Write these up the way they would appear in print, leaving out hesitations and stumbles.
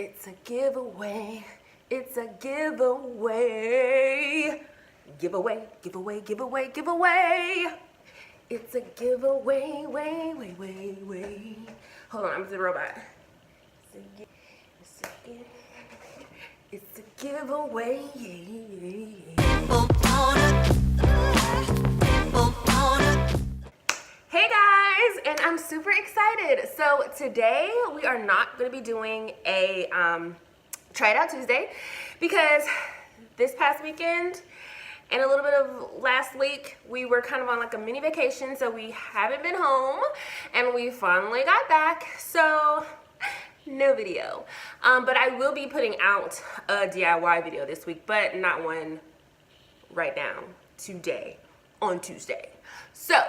It's a giveaway. It's a giveaway. Giveaway, giveaway, giveaway, giveaway. It's a giveaway, way. Hold on, I'm the robot. It's a giveaway. Hey guys, and I'm super excited. So today we are not going to be doing a Try It Out Tuesday because this past weekend and a little bit of last week we were kind of on like a mini vacation, so we haven't been home and we finally got back, so no video. But I will be putting out a DIY video this week, but not one right now, today, on Tuesday. So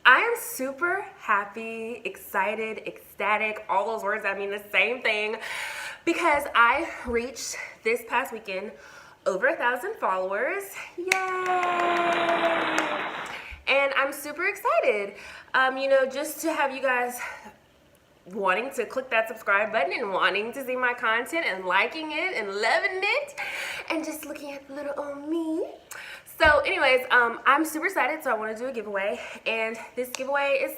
I am super happy, excited, ecstatic, all those words that mean the same thing, because I reached this past weekend over 1,000 followers. Yay! And I'm super excited, you know, just to have you guys wanting to click that subscribe button and wanting to see my content and liking it and loving it and just looking at little old me. So anyways, I'm super excited, so I want to do a giveaway, and this giveaway is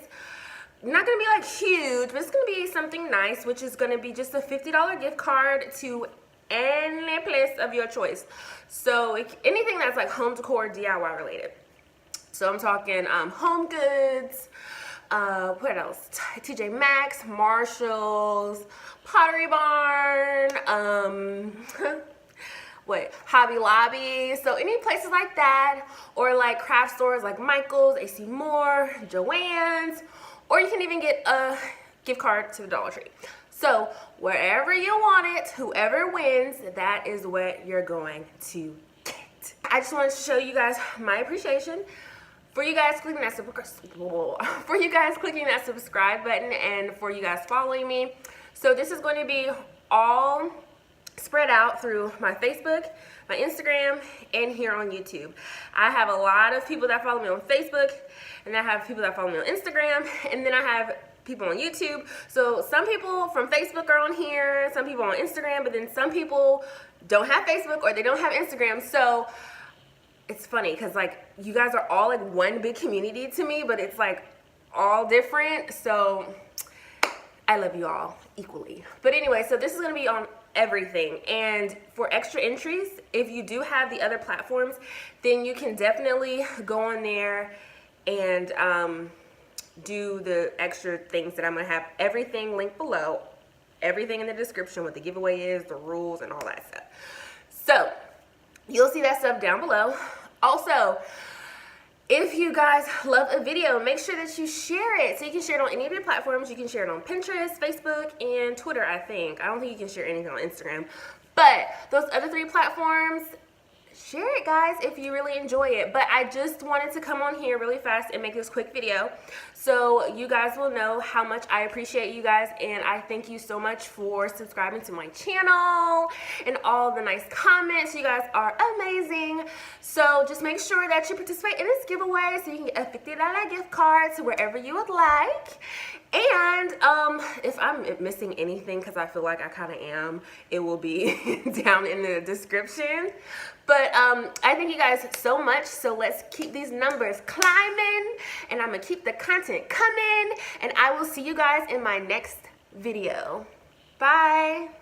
not going to be like huge, but it's going to be something nice, which is going to be just a $50 gift card to any place of your choice. So anything that's like home decor, DIY related. So I'm talking Home Goods, what else? TJ Maxx, Marshalls, Pottery Barn, Hobby Lobby. So any places like that, or like craft stores like Michael's, AC Moore, Joann's, or you can even get a gift card to the Dollar Tree. So wherever you want it, whoever wins, that is what you're going to get. I just wanted to show you guys my appreciation for you guys clicking that subscribe button and for you guys following me. So this is going to be all spread out through my Facebook, my Instagram, and here on YouTube. I have a lot of people that follow me on Facebook, and I have people that follow me on Instagram, and then I have people on YouTube. So some people from Facebook are on here, some people on Instagram, but then some people don't have Facebook or they don't have Instagram. So it's funny because like you guys are all like one big community to me, but it's like all different. So I love you all equally. But anyway, so this is going to be on everything. And for extra entries, if you do have the other platforms, then you can definitely go on there and do the extra things that I'm going to have everything linked below, everything in the description, what the giveaway is, the rules, and all that stuff. So you'll see that stuff down below. Also, if you guys love a video, make sure that you share it. So you can share it on any of your platforms. You can share it on Pinterest, Facebook, and Twitter, I think. I don't think you can share anything on Instagram. But those other 3 platforms, share it, guys, if you really enjoy it. But I just wanted to come on here really fast and make this quick video so you guys will know how much I appreciate you guys, and I thank you so much for subscribing to my channel and all the nice comments. You guys are amazing. So just make sure that you participate in this giveaway so you can get a $50 gift card to wherever you would like. And if I'm missing anything, because I feel like I kind of am, it will be down in the description. But I thank you guys so much. So let's keep these numbers climbing, and I'm going to keep the content coming, and I will see you guys in my next video. Bye.